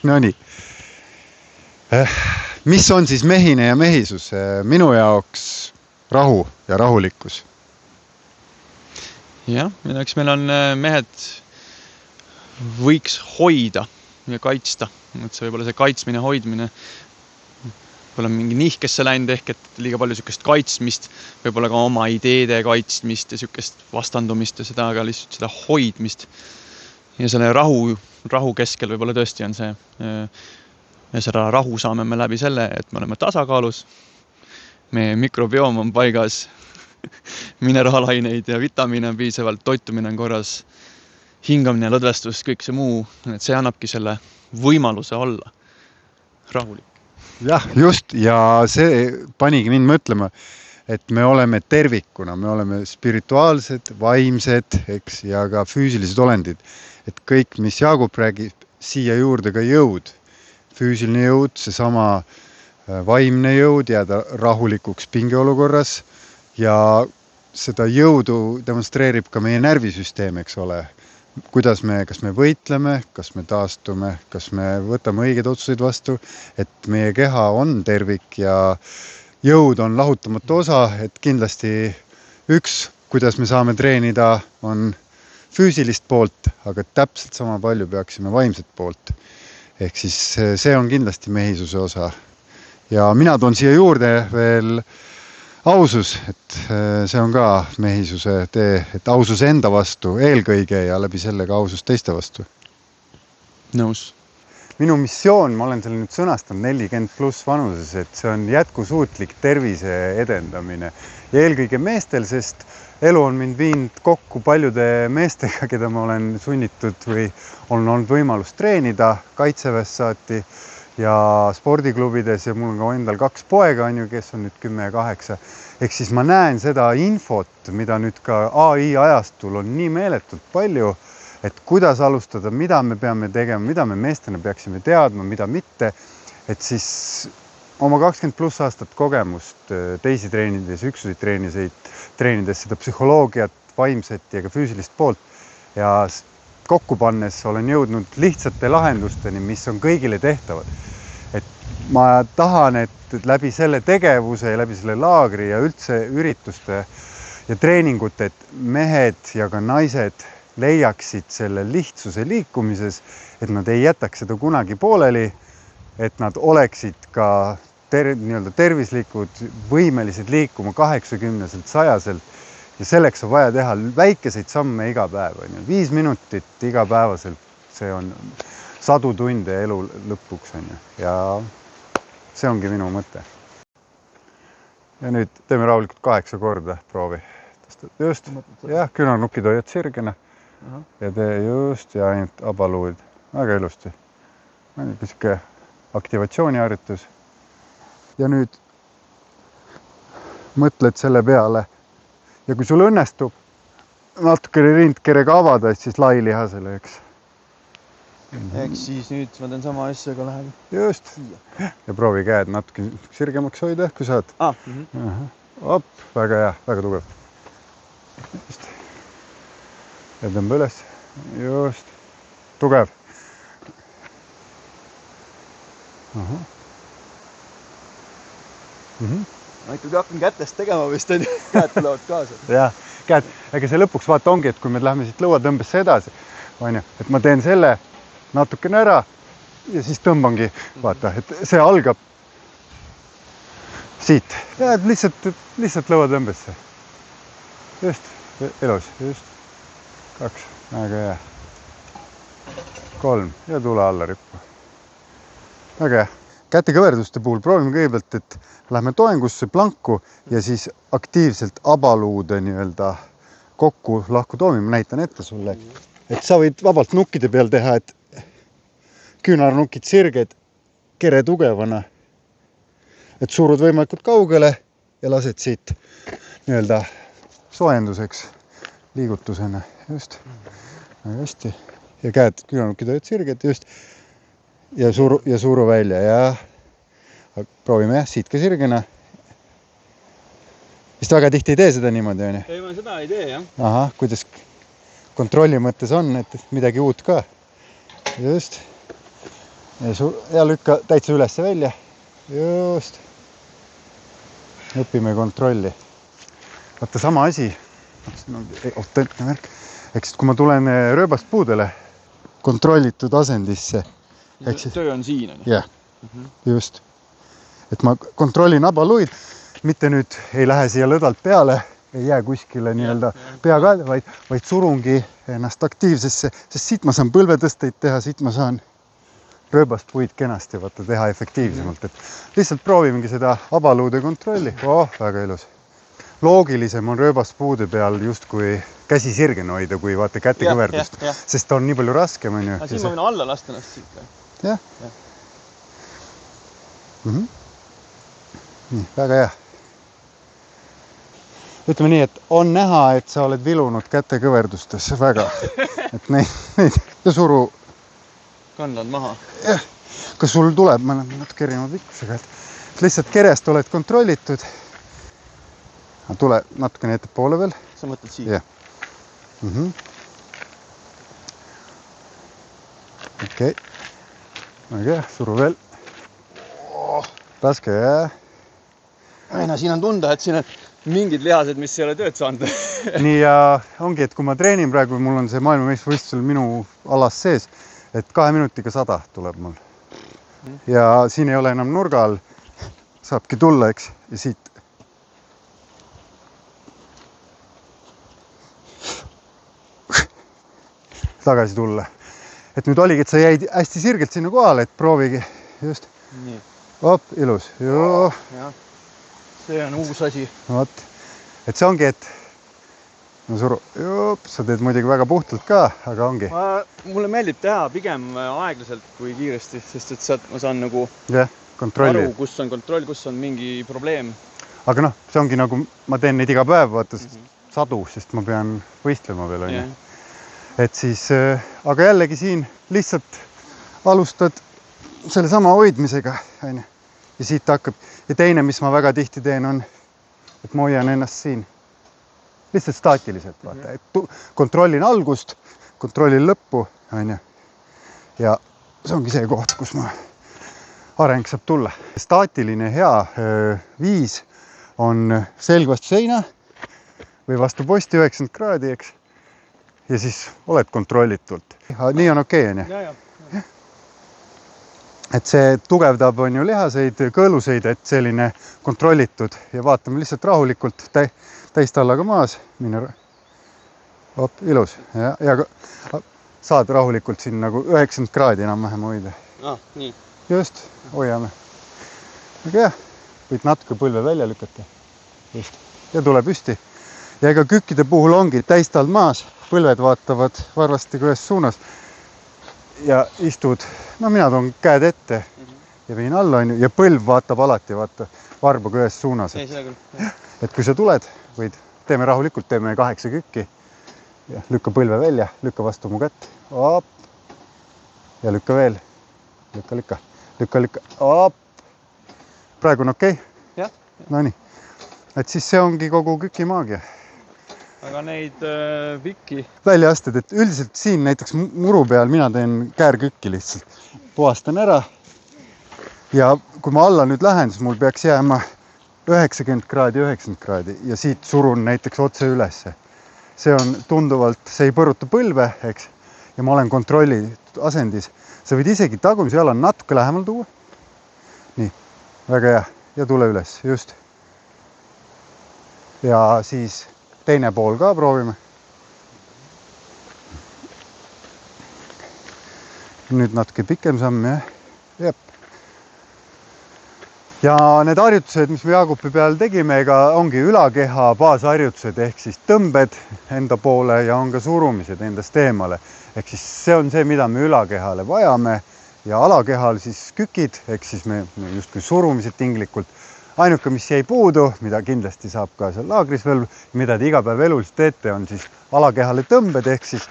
No nii. Mis on siis mehine ja mehisus? Minu jaoks rahu ja rahulikkus. Jah, eks meil on mehed võiks hoida ja kaitsta. Et see võib-olla see kaitsmine, hoidmine võib-olla mingi nihkesse läinud ehk, et liiga palju sükest kaitsmist, võib-olla ka oma ideede kaitsmist ja sükest vastandumist ja seda, aga lihtsalt seda hoidmist. Ja selle rahu keskel võib-olla tõesti on see. Ja seda rahu saame me läbi selle, et me oleme tasakaalus. Meie mikrobioom on paigas, mineraalaineid ja vitamiine on piisavalt, toitumine on korras, hingamine, lõdvestus, kõik see muu, et see annabki selle võimaluse olla rahulik. Jah, just, ja see panigi mind mõtlema, et me oleme tervikuna, me oleme spirituaalsed, vaimsed, eks, ja ka füüsilised olendid. Et kõik, mis Jaagup räägib, siia juurde ka jõud, füüsiline jõud, seesama vaimne jõud, jääda rahulikuks pingeolukorras ja seda jõudu demonstreerib ka meie närvisüsteem, eks ole. Kuidas kas me võitleme, kas me taastume, kas me võtame õigeid otsuseid vastu, et meie keha on tervik ja jõud on lahutamatu osa, et kindlasti üks, kuidas me saame treenida, on füüsilist poolt, aga täpselt sama palju peaksime vaimset poolt. Ehk siis see on kindlasti mehisuse osa. Ja mina toon siia juurde veel ausus, et see on ka mehisuse tee, et ausus enda vastu eelkõige ja läbi selle ka ausus teiste vastu. Nõus. Minu missioon, ma olen selle nüüd sõnastanud 40+ vanuses, et see on jätkusuutlik tervise edendamine. Ja eelkõige meestel, sest elu on mind viinud kokku paljude meestega, keda ma olen sunnitud või on olnud võimalus treenida kaitseväest saati ja spordiklubides ja mul on ka endal 2 poega, kes on nüüd 10 ja 8. Ehk siis ma näen seda infot, mida nüüd ka AI ajastul on nii meeletult palju, et kuidas alustada, mida me peame tegema, mida me meestena peaksime teadma, mida mitte. Et siis oma 20+ aastat kogemust teisi treenides, üksuseid treenides seda psühholoogiat, vaimset ja ka füüsilist poolt ja kokku pannes olen jõudnud lihtsate lahendusteni, mis on kõigile tehtavad. Et ma tahan, et läbi selle tegevuse ja läbi selle laagri ja üldse ürituste ja treeningute, et mehed ja ka naised leiaksid selle lihtsuse liikumises, et nad ei jätaks seda kunagi pooleli, et nad oleksid ka tervislikud, võimelised liikuma 80-selt, 100-selt. Ja selleks on vaja teha väikeseid samme iga päev. 5 minutit iga päevaselt, see on 100 tunde elu lõpuks. Ja see ongi minu mõte. Ja nüüd teeme rahulikult 8 korda proovi. Just, jah, küünarnukid hoiad sirgena. Ja tee just ja ainult abaluud. Väga ilusti. Pisike aktivatsiooniharjutus. Ja nüüd mõtled selle peale. Ja kui sul õnnestub natukene rindkerega avada, siis lai lihasele, eks. Ehk siis nüüd ma teen sama asjaga lähen. Just. Ja proovi käed natuke sirgemaks hoida, kui saad. Op, väga hea, väga tugev. Just. Ja tõmba üles. Just. Tugev. Ma ikkagi hakkan kätest tegema vist, käed tulevad kaasa. Jah, käed. Ega see lõpuks vaata ongi, et kui me lähme siit lõuatõmbesse edasi, et ma teen selle natukene ära ja siis tõmbangi, vaata, et see algab siit. Ja lihtsalt lõuatõmbesse. Just, elus, just. 2, väga hea. 3 ja tule alla rippu. Väga hea. Kätekõverduste puhul proovime kõigepealt, et lähme toengusse planku ja siis aktiivselt abaluude kokku lahku toomime. Ma näitan ette sulle, et sa võid vabalt nukkide peal teha, et küünarnukid sirged, kere tugevana, et surud võimalikult kaugele ja lased siit soojenduseks liigutusena. Just, väga hästi. Ja käed, küünarnukid olid sirged, just. Ja suru välja ja proovime siit ka sirgena. Vist väga tihti ei tee seda niimoodi, on ju? Ei, ma seda ei tee, jah. Aha, kuidas kontrolli mõttes on, et midagi uut ka. Just. Ja lükka täitsa ülesse välja. Just. Õpime kontrolli. Vaata sama asi. Siin on autentne märk. Eks kui ma tulen rööbast puudele kontrollitud asendisse. Töö on siin. Jah, just. Et ma kontrollin abaluid, mitte nüüd ei lähe siia lõdalt peale, ei jää kuskile nii-öelda peaga, vaid surungi ennast aktiivsesse, sest siit ma saan põlvetõsteid teha, siit ma saan rööbast puid kenasti teha efektiivsemalt. Et lihtsalt proovimegi seda abaluude kontrolli. Väga ilus. Loogilisem on rööbast puude peal just kui käsi sirgena hoida, kui vaata kätekõverdust, sest ta on nii palju raskem. Aga siin ma võin alla lasta ennast siit. Jah. Nii, väga hea. Ütleme nii, et on näha, et sa oled vilunud kätekõverdustes väga. Et neid ja suru kannad maha. Jah, kas sul tuleb, ma olen natuke erinevad vikkusega, et lihtsalt kerest oled kontrollitud. Tule natukene ettepoole veel. Sa mõtled siit? Jah. Okei. Väga, suru veel. Raske, jah. Aina, siin on tunda, et siin on mingid lihased, mis ei ole tööd saanud. Nii ja ongi, et kui ma treenin praegu, mul on see maailmameistrivõistlusel minu alas sees, et 2 minutiga 100 tuleb mul. Ja siin ei ole enam nurga all. Saabki tulla, eks, ja siit. Tagasi tulla. Et nüüd oligi, et sa jäid hästi sirgelt sinna kohale, et proovigi. Just. Nii. Ilus. Joo. Ja. See on uus asi. Võt. Et see ongi, et no suru. Sa teed muidugi väga puhtalt ka, aga ongi. Mulle meeldib teha pigem aeglaselt kui kiiresti, sest et sealt ma saan nagu kontrolli. Aru, kus on kontroll, kus on mingi probleem. Aga noh, see ongi nagu, ma teen neid iga päev, vaata sadu, sest ma pean võistlema veel. Yeah. Et siis, aga jällegi siin lihtsalt alustad selle sama hoidmisega. Ja siit hakkab. Ja teine, mis ma väga tihti teen, on, et ma hoian ennast siin. Lihtsalt staatiliselt. Vaata. Et kontrollin algust, kontrollin lõppu. Ja see ongi see koht, kus ma areng saab tulla. Staatiline hea viis on selg vastu seina või vastu posti 90 kraadi, eks. Ja siis oled kontrollitult. Nii on okei, on ju? Et see tugevdab on ju lihaseid, kõõluseid, et selline kontrollitud ja vaatame lihtsalt rahulikult täistallaga maas. Ilus. Ja saad rahulikult siin nagu 90 kraadi enam vähem hoida. Nii. Just, hoiame. Aga jah, võid natuke põlve välja lükata. Just. Ja tule püsti. Ja ega kükkide puhul ongi täistald maas. Põlved vaatavad varvastega ühes suunas ja istud, no mina toon käed ette ja viin alla ja põlv vaatab alati, vaata varbaga ühes suunas. Et kui sa tuled, teeme rahulikult, teeme 8 kükki ja lükka põlve välja, lükka vastu mu kätt. Ja lükka veel. Lükka. Praegu on okei? Jah. No nii. Et siis see ongi kogu küki maagia. Aga neid vikki. Väljaasted, et üldiselt siin näiteks muru peal mina teen käärkükki lihtsalt. Puhastan ära. Ja kui ma alla nüüd lähen, siis mul peaks jääma 90 kraadi ja siit surun näiteks otse ülesse. See on tunduvalt, see ei põruta põlve, eks. Ja ma olen kontrolli asendis. Sa võid isegi tagumise jala natuke lähemal tuua. Nii, väga hea. Ja tule üles, just. Ja siis teine pool ka proovime. Nüüd natuke pikem samm, jah. Ja need harjutused, mis me Jaagupi peal tegime, ega ongi ülakeha baasharjutused ehk siis tõmbed enda poole ja on ka surumised endast eemale. Ehk siis see on see, mida me ülakehale vajame ja alakehal siis kükid, ehk siis me justkui surumised tinglikult. Ainuke, mis jäi puudu, mida kindlasti saab ka seal laagris veel, mida te iga päev eluliselt teete, on siis alakehale tõmbed, ehk siis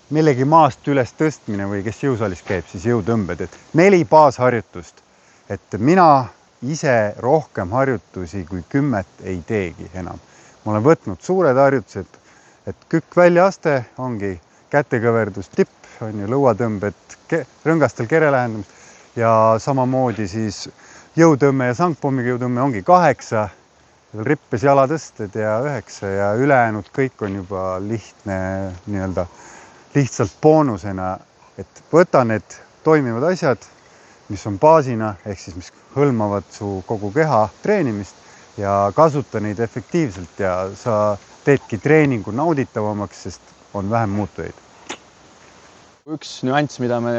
millegi maast üles tõstmine või kes jõusaalis käib, siis jõutõmbed. Et 4 baasharjutust. Et mina ise rohkem harjutusi kui 10 ei teegi enam. Ma olen võtnud suured harjutused, et kükk väljaaste ongi kätekõverdus tipp, on ju lõuatõmbed, rõngastel kere lähendamist ja samamoodi siis jõutõmme ja sangpommiga jõutõmme ongi 8, rippes jalatõsted ja 9 ja ülejäänud kõik on juba lihtne nii-öelda lihtsalt boonusena, et võta need toimivad asjad, mis on baasina, ehk siis mis hõlmavad su kogu keha treenimist ja kasuta neid efektiivselt ja sa teedki treeningu nauditavamaks, sest on vähem muutujaid. Üks nüanss, mida me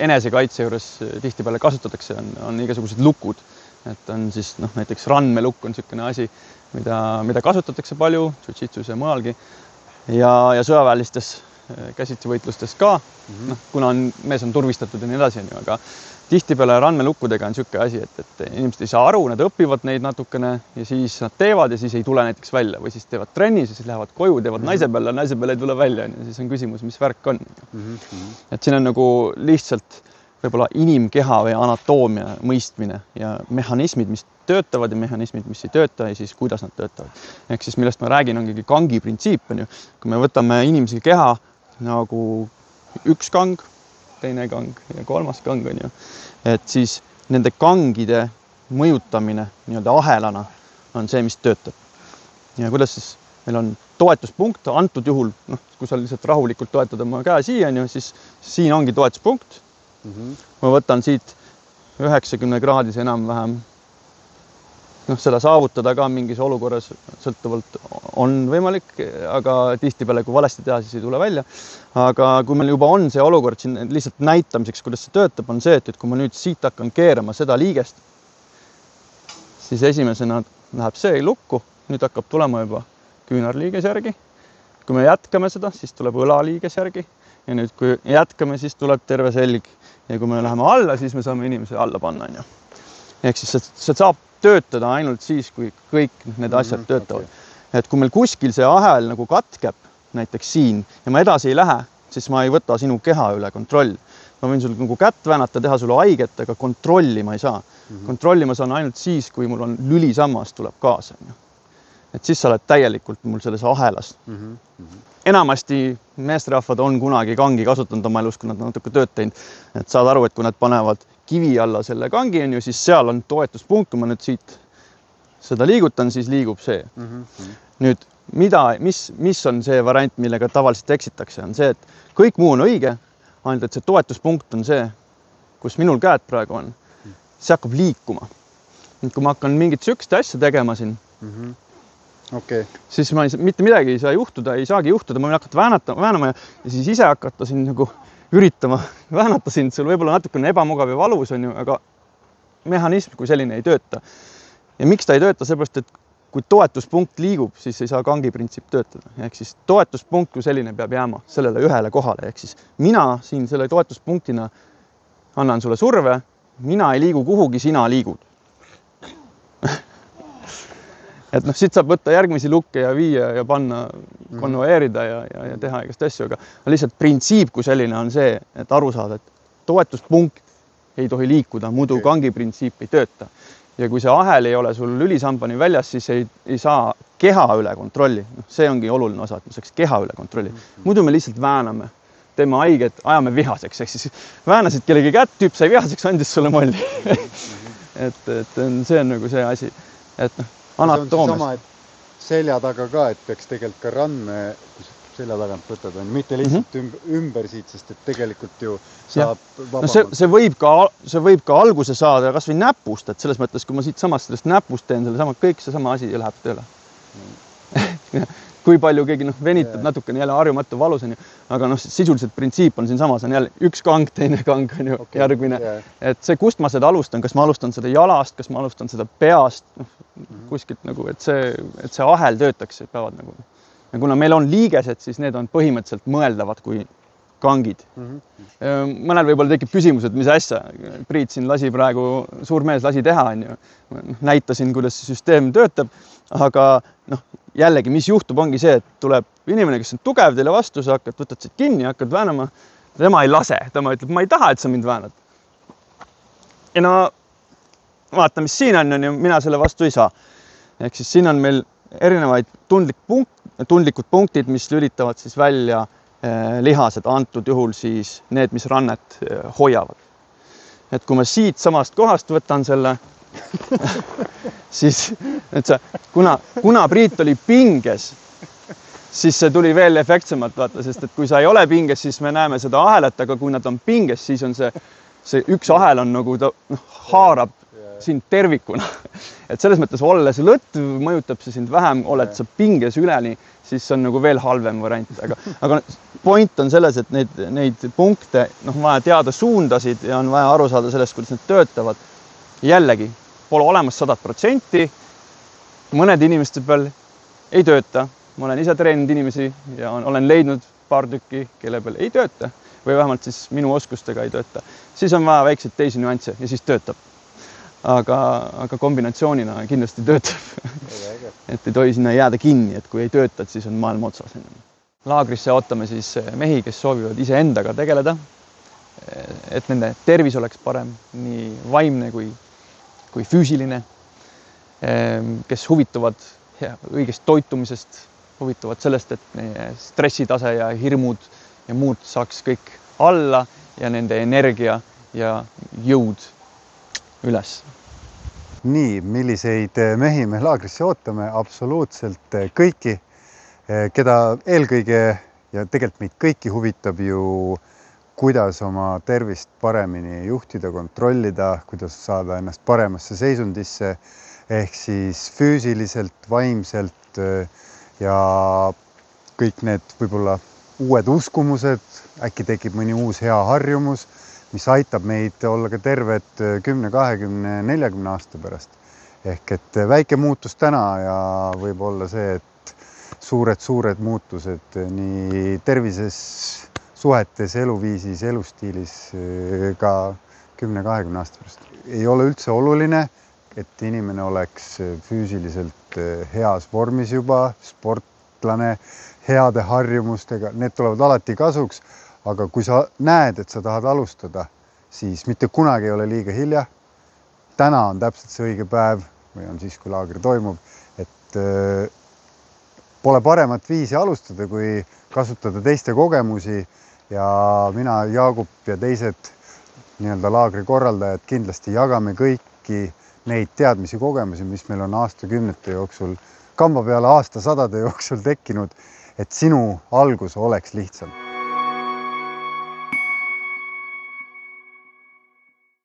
enesekaitse juures tihtipeale kasutatakse, on igasugused lukud. Et on siis näiteks randmelukk on niisugune asi, mida kasutatakse palju, jiu-jitsus ja mujalgi ja sõjaväelistes käsitsevõitlustes ka, kuna mees on turvistatud ja nii edasi, aga tihtipeale randmelukkudega on niisugune asi, et inimesed ei saa aru, nad õpivad neid natukene ja siis nad teevad ja siis ei tule näiteks välja või siis teevad trennis ja siis lähevad koju, teevad naise peale ei tule välja ja siis on küsimus, mis värk on. Et siin on nagu lihtsalt võib-olla inimkeha või anatoomia mõistmine ja mehhanismid, mis töötavad ja mehhanismid, mis ei tööta ja siis kuidas nad töötavad. Ehk siis millest ma räägin, ongi kangi printsiip. Kui me võtame inimese keha nagu üks kang, teine kang ja kolmas kang on ju, et siis nende kangide mõjutamine nii-öelda ahelana on see, mis töötab. Ja kuidas siis meil on toetuspunkt, antud juhul, kui sa lihtsalt rahulikult toetad oma käe siia, siis siin ongi toetuspunkt. Ma võtan siit 90 kraadis enam-vähem. Seda saavutada ka mingis olukorras sõltuvalt on võimalik, aga tihtipeale, kui valesti teha, siis ei tule välja. Aga kui meil juba on see olukord siin lihtsalt näitamiseks, kuidas see töötab, on see, et kui ma nüüd siit hakkan keerama seda liigest, siis esimesena läheb see lukku, nüüd hakkab tulema juba küünarliiges järgi. Kui me jätkame seda, siis tuleb õlaliiges järgi ja nüüd kui jätkame, siis tuleb terve selg ja kui me läheme alla, siis me saame inimese alla panna. Ehk siis see saab töötada ainult siis, kui kõik need asjad töötavad. Et kui meil kuskil see ahel nagu katkeb, näiteks siin, ja ma edasi ei lähe, siis ma ei võta sinu keha üle kontrolli. Ma võin sul nagu kätt väänata, teha sulle haiget, aga kontrolli ma ei saa. Kontrolli ma saan ainult siis, kui mul on lülisammas tuleb kaasa. Et siis sa oled täielikult mul selles ahelas. Enamasti meesterahvad on kunagi kangi kasutanud oma elus, kui nad natuke tööd teinud. Et saad aru, et kui nad panevad kivi alla selle kangi, siis seal on toetuspunkt, kui ma nüüd siit seda liigutan, siis liigub see. Nüüd, mis on see variant, millega tavaliselt eksitakse, on see, et kõik muu on õige, ainult et see toetuspunkt on see, kus minul käed praegu on. See hakkab liikuma. Kui ma hakkan mingit sükst asja tegema siin, siis mitte midagi ei saa juhtuda, ei saagi juhtuda, ma võin hakata väänama ja siis ise hakata siin nagu üritama väänata sind, sul võib-olla natukene ebamugav ja valus on ju, aga mehhanism kui selline ei tööta. Ja miks ta ei tööta? Seepärast, et kui toetuspunkt liigub, siis ei saa kangi printsiip töötada. Ehk siis toetuspunkt kui selline peab jääma sellele ühele kohale. Ehk siis mina siin selle toetuspunktina annan sulle surve, mina ei liigu kuhugi, sina liigud. Et siit saab võtta järgmisi lukke ja viia ja panna, konvoeerida ja teha igast asju, aga lihtsalt printsiip kui selline on see, et aru saada, et toetuspunkt ei tohi liikuda, muidu kangi printsiip ei tööta. Ja kui see ahel ei ole sul lülisambani väljas, siis ei saa keha üle kontrolli. See ongi oluline osa, et me saaks keha üle kontrolli. Muidu me lihtsalt vääname, teeme haiget, ajame vihaseks. Ehk siis väänasid kellegi kätt, tüüp sai vihaseks, andis sulle molli. et see on nagu see asi. Et anatoomiast. Sama, et selja taga ka, et peaks tegelikult ka randme, kui selja tagant võtad, on mitte lihtsalt ümber siit, sest et tegelikult ju saab vabamalt. See võib ka alguse saada kas või näpust, et selles mõttes, kui ma siit samast sellest näpust teen, kõik see sama asi läheb tööle. Kui palju keegi venitab natukene jälle harjumatu valus on ju, aga sisuliselt printsiip on siin samas, on jälle üks kang, teine kang on ju järgmine. Et see, kust ma seda alustan, kas ma alustan seda jalast, kas ma alustan seda peast, kuskilt nagu, et see ahel töötaks, et peavad nagu. Ja kuna meil on liigesed, siis need on põhimõtteliselt mõeldavad kui kangid. Mõnel võib-olla tekib küsimus, et mis asja. Priit siin lasi praegu, suur mees lasi teha, on ju. Näitasin, kuidas see süsteem töötab, aga jällegi, mis juhtub, ongi see, et tuleb inimene, kes on tugev teile vastu, sa võtad siit kinni, hakkad väänama, tema ei lase, tema ütleb, ma ei taha, et sa mind väänad. Ja vaata, mis siin on, mina selle vastu ei saa. Ehk siis siin on meil erinevaid tundlikud punktid, mis lülitavad siis välja lihased, antud juhul siis need, mis rannet hoiavad. et kui ma siit samast kohast võtan selle, siis et see, kuna Priit oli pinges, siis see tuli veel efektsemalt, vaata, sest et kui sa ei ole pinges, siis me näeme seda ahelat, aga kui nad on pinges, siis on see üks ahel on nagu ta haarab sind tervikuna. Et selles mõttes olles lõtv mõjutab see sind vähem, oled sa pinges üleni, siis see on nagu veel halvem variant. Aga point on selles, et neid punkte vaja teada suundasid ja on vaja aru saada sellest, kuidas need töötavad. Jällegi, pole olemas 100%. Mõned inimeste peal ei tööta. Ma olen ise treeninud inimesi ja olen leidnud paar tükki, kelle peal ei tööta või vähemalt siis minu oskustega ei tööta. Siis on vaja väikseid teisi nüansse ja siis töötab. Aga kombinatsioonina kindlasti töötab. Et ei tohi sinna jääda kinni, et kui ei töötad, siis on maailma otsas. Laagrisse ootame siis mehi, kes soovivad ise endaga tegeleda, et nende tervis oleks parem, nii vaimne kui füüsiline, kes huvituvad õigest toitumisest, huvituvad sellest, et meie stressitase ja hirmud ja muud saaks kõik alla ja nende energia ja jõud üles. Nii, milliseid mehi me laagrisse ootame? Absoluutselt kõiki, keda eelkõige ja tegelikult meid kõiki huvitab ju, kuidas oma tervist paremini juhtida, kontrollida, kuidas saada ennast paremasse seisundisse, ehk siis füüsiliselt, vaimselt ja kõik need võib-olla uued uskumused, äkki tekib mõni uus hea harjumus, mis aitab meid olla ka terved 10, 20, 40 aasta pärast. Ehk et väike muutus täna ja võib olla see, et suured muutused nii tervises, suhetes, eluviisis, elustiilis ka 10, 20 aasta pärast. Ei ole üldse oluline, et inimene oleks füüsiliselt heas vormis juba, sportlane, heade harjumustega, need tulevad alati kasuks. Aga kui sa näed, et sa tahad alustada, siis mitte kunagi ei ole liiga hilja. Täna on täpselt see õige päev või on siis, kui laagri toimub, et pole paremat viisi alustada, kui kasutada teiste kogemusi ja mina, Jaagup ja teised laagri korraldajad kindlasti jagame kõiki neid teadmisi kogemusi, mis meil on aastakümnete jooksul, kamba peale aastasadade jooksul tekkinud, et sinu algus oleks lihtsalt.